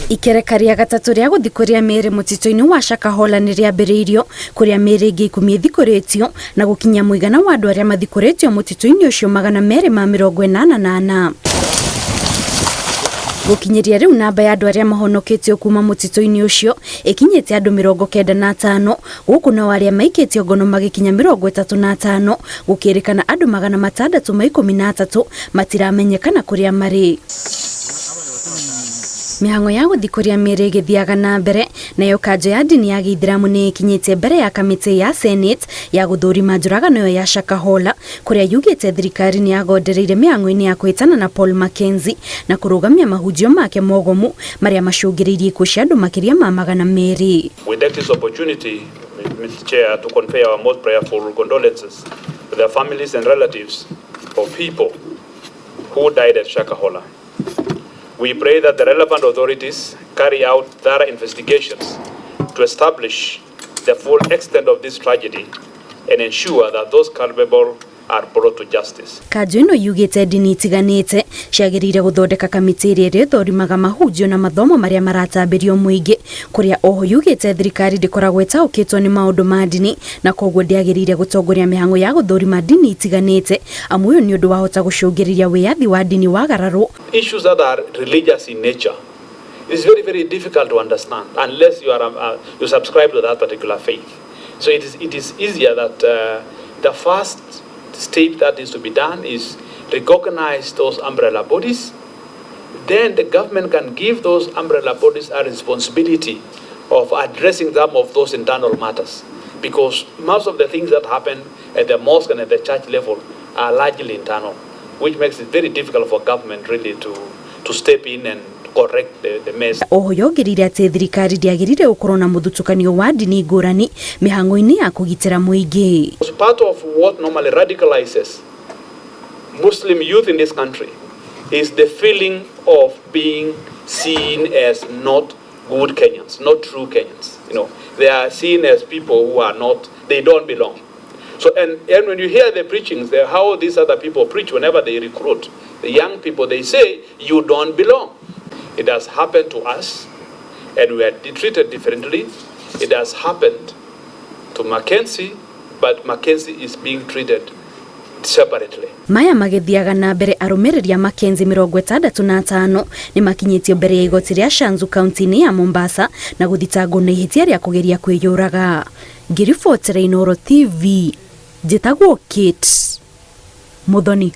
Ikerekaria gatatu ria guthikuria mĩĩrĩ mũtitũ-inĩ wa Shakahola nĩ rĩambĩrĩirio kũrĩa mĩĩrĩ ĩngĩ 10 ĩthikũrĩtio na gũkinya mũigana wa andũ arĩa mathikũrĩtio mũtitũ-inĩ ũcio 284. Gũkinyĩria rĩu namba ya andũ arĩa mahonoketio kuma mũtitũ-inĩ ũcio ĩkinyĩte andũ 95 gũkũ nao arĩa maikĩtio ngono magĩkinya 35 gũkĩrĩkana andũ 613 matiramenyekana kũrĩa marĩ. Mĩhang'o ya gũthikũria mĩĩrĩ ĩgĩthiaga na mbere nayo kanjũ ya ndini ya Gĩithĩramu nĩ ĩkinyĩte mbere ya kamĩtĩ ya Senate ya gũthũrima njũragano ĩyo ya Shakahola kũrĩa yugĩte thirikari nĩ yagondereire mĩhang'o-inĩ ya kwĩtana na Paul Mackenzie na kũrũgamia mahunjio make mogomu marĩa macũngĩrĩirie ikuũ cia andũ makĩria ma 200. We take this opportunity, Mr. Chair, to convey our most prayerful condolences to the families and relatives of people who died at Shakahola. We pray that the relevant authorities carry out thorough investigations to establish the full extent of this tragedy and ensure that those culpable are brought to justice. Kanjũ ĩno yugĩte ndini itiganĩte ciagĩrĩire gũthondeka kamĩtĩ ĩrĩa ĩrĩthũrimaga mahunjio na mathomo marĩa maratambĩrio mũingĩ kũrĩa oho yugĩte thirikari ndĩkoragwo ĩtaũkĩtwo nĩ maũndũ ma ndini na koguo ndĩagĩrĩire gũtongoria mĩhang'o ya gũthũrima ndini itiganĩte amu ũyũ nĩ ũndũ wahota gũcũngĩrĩria wĩyathi wa ndini wagararwo. Issues that are religious in nature is very, very difficult to understand unless you subscribe to that particular faith. So it is easier that the first step that is to be done is recognize those umbrella bodies. Then the government can give those umbrella bodies a responsibility of addressing some of those internal matters, because most of the things that happen at the mosque and at the church level are largely internal, which makes it very difficult for government really to step in and correct the mess. Oho yongerire atĩ thirikari ndĩagĩrĩire gũkorwo na mũthutũkanio wa ndini ngũrani mĩhang'o-inĩ ya kũgitĩra mũingĩ. Part of what normally radicalizes Muslim youth in this country is the feeling of being seen as not good Kenyans, not true Kenyans. You know, they are seen as people who are not, they don't belong. So, and when you hear the preachings, how these other people preach whenever they recruit the young people, they say, you don't belong. It has happened to us, and we are treated differently. It has happened to Mackenzie, but Mackenzie is being treated separately. Maya magĩthiaga na mbere arũmĩrĩria Mackenzie 65 nĩ makinyĩtio mbere ya igoti rĩa Kanjũ kaunti-inĩ ya Mombasa na gũthitangwo na ihĩtia rĩa kũgeria kwĩyũraga. Ngĩribotera Inooro TV, njĩtagwo Kate Muthoni.